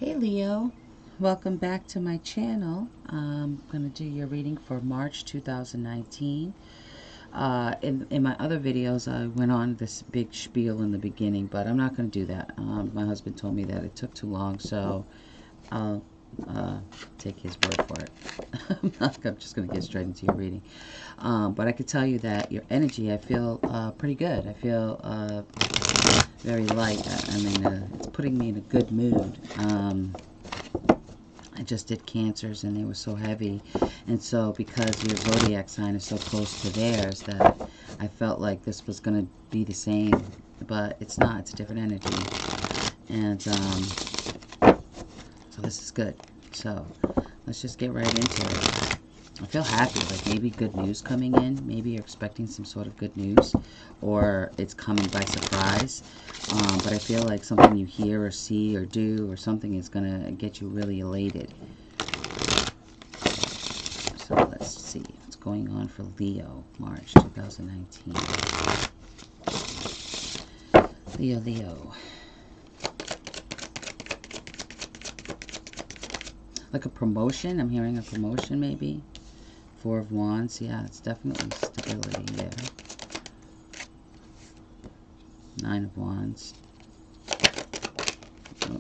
Hey Leo, welcome back to my channel. I'm going to do your reading for March 2019. In my other videos, I went on this big spiel in the beginning, but I'm not going to do that. My husband told me that it took too long, so I'll take his word for it. I'm just going to get straight into your reading. But I could tell you that your energy, I feel pretty good. I feel very light. I mean, it's putting me in a good mood. I just did cancers and they were so heavy, and so because your zodiac sign is so close to theirs, that I felt like this was going to be the same, but it's not. It's a different energy, and so this is good. So let's just get right into it. I feel happy, like maybe good news coming in. Maybe you're expecting some sort of good news, or it's coming by surprise. But I feel like something you hear or see or do or something is going to get you really elated. So let's see what's going on for Leo, March 2019. Leo. Like a promotion. I'm hearing a promotion maybe. Four of Wands. Yeah, it's definitely stability there. Nine of Wands. Oh,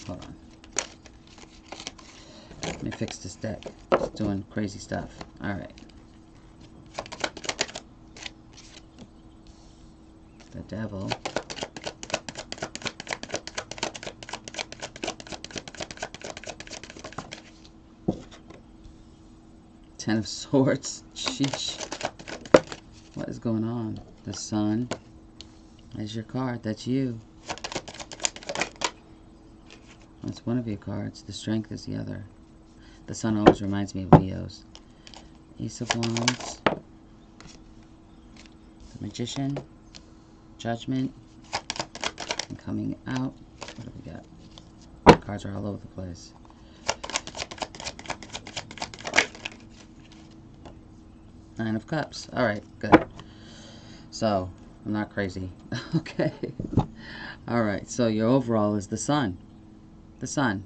hold on. Let me fix this deck. It's doing crazy stuff. Alright. The Devil. Ten of Swords. Sheesh. What is going on? The Sun. There's your card. That's you. That's one of your cards. The Strength is the other. The Sun always reminds me of Leo's. Ace of Wands. The Magician. Judgment. And coming out. What do we got? The cards are all over the place. Nine of Cups. Alright, good. So, I'm not crazy. Okay. Alright, so your overall is the Sun. The Sun.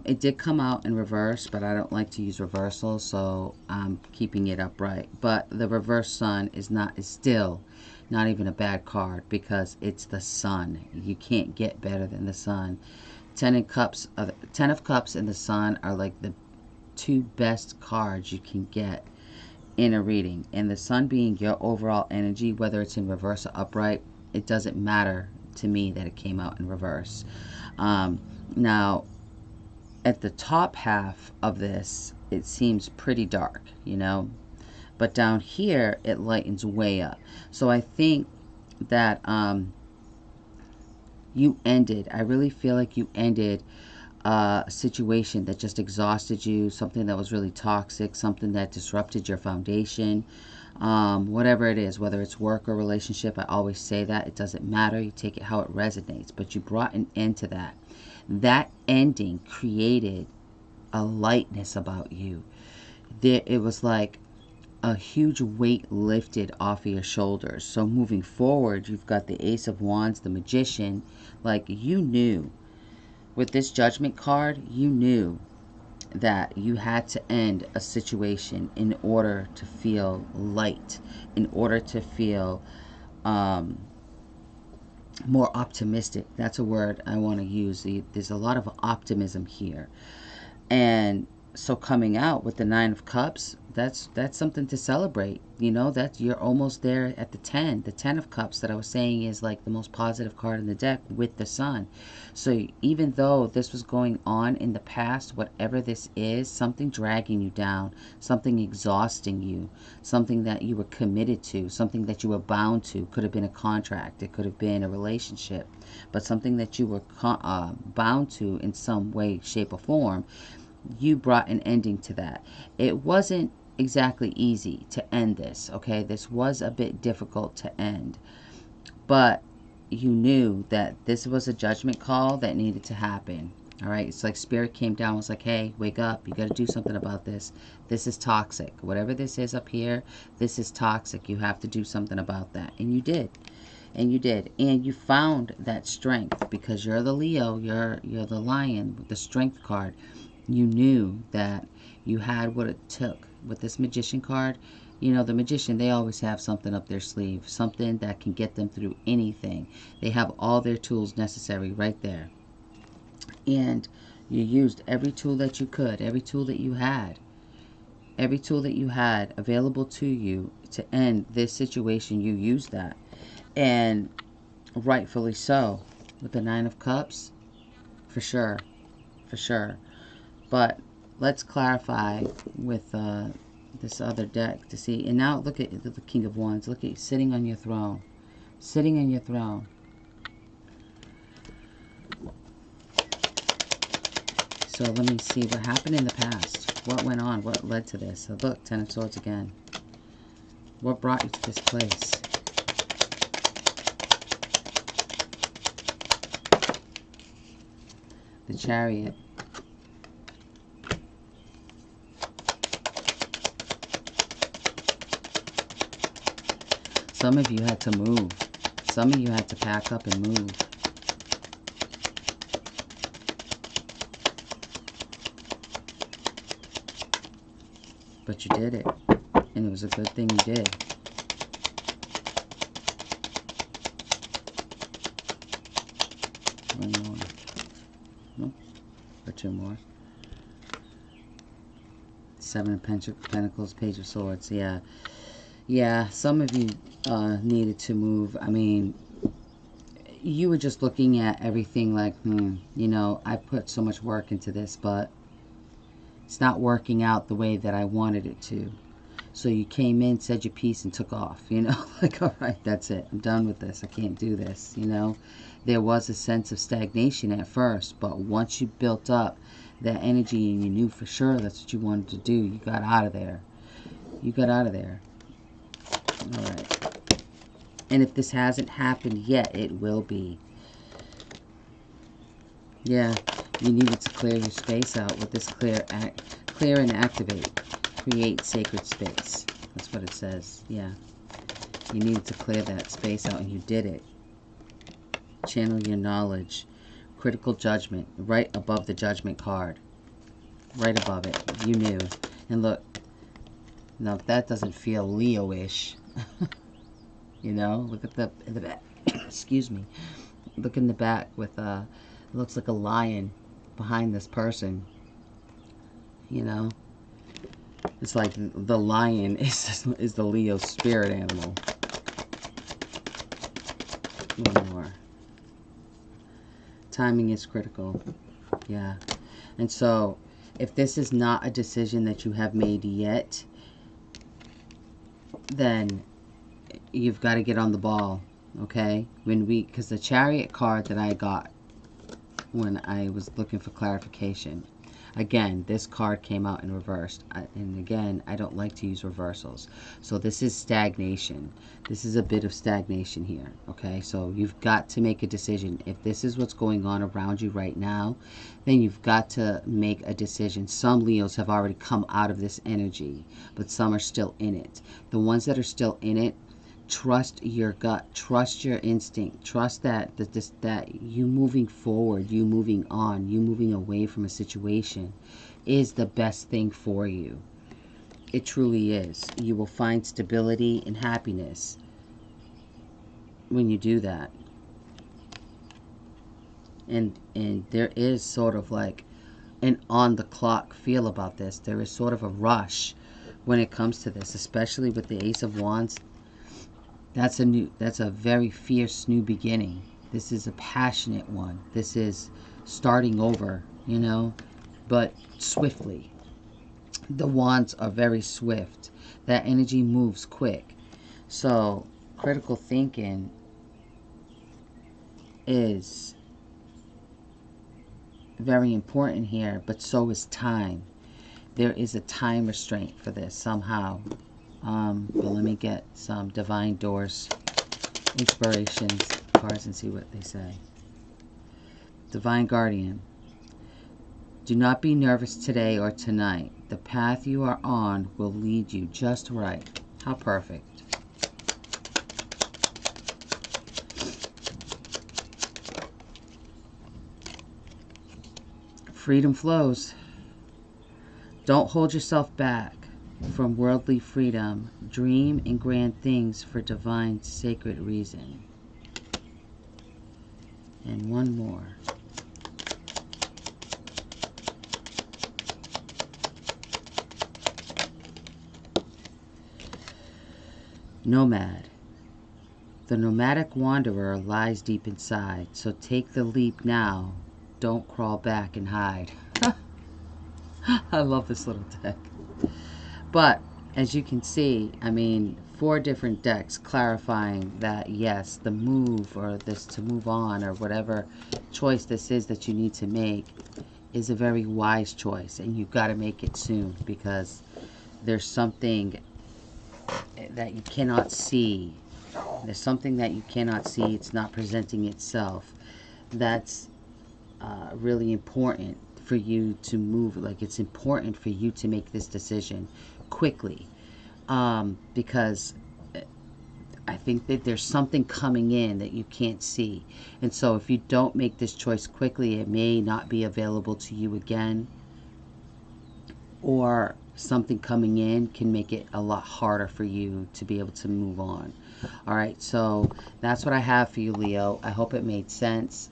It did come out in reverse, but I don't like to use reversals, so I'm keeping it upright. But the reverse Sun is still not even a bad card because it's the Sun. You can't get better than the Sun. Ten of Cups and the Sun are like the two best cards you can get in a reading. And the Sun being your overall energy, whether it's in reverse or upright, it doesn't matter to me that it came out in reverse. Now, at the top half of this, it seems pretty dark, you know, but down here it lightens way up. So I think that I really feel like you ended a situation that just exhausted you, something that was really toxic, something that disrupted your foundation, whatever it is, whether it's work or relationship. I always say that it doesn't matter. You take it how it resonates, but you brought an end to that. That ending created a lightness about you. It was like a huge weight lifted off of your shoulders. So moving forward, you've got the Ace of Wands, the Magician. Like, you knew with this Judgment card, you knew that you had to end a situation in order to feel light, in order to feel more optimistic. That's a word I want to use. There's a lot of optimism here. And so coming out with the Nine of Cups, that's something to celebrate. You know, that you're almost there at the 10. The 10 of Cups that I was saying is like the most positive card in the deck with the Sun. So even though this was going on in the past, whatever this is, something dragging you down, something exhausting you, something that you were committed to, something that you were bound to. Could have been a contract, it could have been a relationship, but something that you were bound to in some way, shape, or form. You brought an ending to that. It wasn't exactly easy to end this, okay? This was a bit difficult to end, but you knew that this was a judgment call that needed to happen. All right, it's like Spirit came down, was like, hey, wake up, you got to do something about this. This is toxic. Whatever this is up here, this is toxic. You have to do something about that. And you did. And you did. And you found that strength because you're the Leo, you're the lion with the strength card. You knew that you had what it took. With this magician card, you know, the magician, they always have something up their sleeve, something that can get them through anything. They have all their tools necessary right there. And you used every tool that you could, every tool that you had. Every tool that you had available to you to end this situation, you used that. And rightfully so. With the Nine of Cups, for sure. For sure. But let's clarify with this other deck to see. And now look at the King of Wands. Look at you sitting on your throne. Sitting on your throne. So let me see what happened in the past. What went on? What led to this? So look, Ten of Swords again. What brought you to this place? The Chariot. Some of you had to move. Some of you had to pack up and move. But you did it. And it was a good thing you did. One more. Nope. Or two more. Seven of Pentacles, Page of Swords. Yeah. Yeah, some of you needed to move. I mean, you were just looking at everything like, you know, I put so much work into this, but it's not working out the way that I wanted it to. So you came in, said your piece, and took off, you know, like, all right, that's it. I'm done with this. I can't do this, you know. There was a sense of stagnation at first, but once you built up that energy and you knew for sure that's what you wanted to do, you got out of there. You got out of there. All right. And if this hasn't happened yet, it will be. Yeah. You needed to clear your space out with this clear and activate. Create sacred space. That's what it says. Yeah. You needed to clear that space out and you did it. Channel your knowledge. Critical judgment. Right above the judgment card. Right above it. You knew. And look. Now if that doesn't feel Leo-ish. You know. Look at the back. Excuse me. Look in the back with it looks like a lion behind this person, you know. It's like the lion is the Leo spirit animal. One more. Timing is critical. Yeah. And so if this is not a decision that you have made yet, then you've got to get on the ball, okay? Because the Chariot card that I got when I was looking for clarification. Again, this card came out in reversed. And again, I don't like to use reversals. So this is stagnation. This is a bit of stagnation here. Okay, so you've got to make a decision. If this is what's going on around you right now, then you've got to make a decision. Some Leos have already come out of this energy, but some are still in it. The ones that are still in it, trust your gut, trust your instinct, trust that you moving forward, you moving on, you moving away from a situation is the best thing for you. It truly is. You will find stability and happiness when you do that. And there is sort of like an on the clock feel about this. There is sort of a rush when it comes to this, especially with the Ace of Wands. That's a very fierce new beginning. This is a passionate one. This is starting over, you know, but swiftly. The wands are very swift. That energy moves quick. So critical thinking is very important here, but so is time. There is a time restraint for this somehow. But let me get some Divine Doors inspirations cards and see what they say. Divine Guardian. Do not be nervous today or tonight. The path you are on will lead you just right. How perfect. Freedom flows. Don't hold yourself back from worldly freedom. Dream in grand things for divine sacred reason. And one more. Nomad. The nomadic wanderer lies deep inside, so take the leap now. Don't crawl back and hide. I love this little deck. But as you can see, I mean, 4 different decks clarifying that yes, the move or this to move on or whatever choice this is that you need to make is a very wise choice, and you've got to make it soon, because there's something that you cannot see. There's something that you cannot see. It's not presenting itself. That's really important for you to move. Like, it's important for you to make this decision quickly, because I think that there's something coming in that you can't see. And so if you don't make this choice quickly, it may not be available to you again, or something coming in can make it a lot harder for you to be able to move on. All right, so that's what I have for you, Leo. I hope it made sense.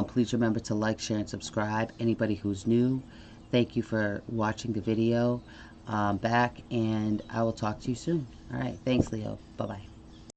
Please remember to like, share, and subscribe. Anybody who's new, thank you for watching the video back, and I will talk to you soon. All right, thanks, Leo. Bye-bye.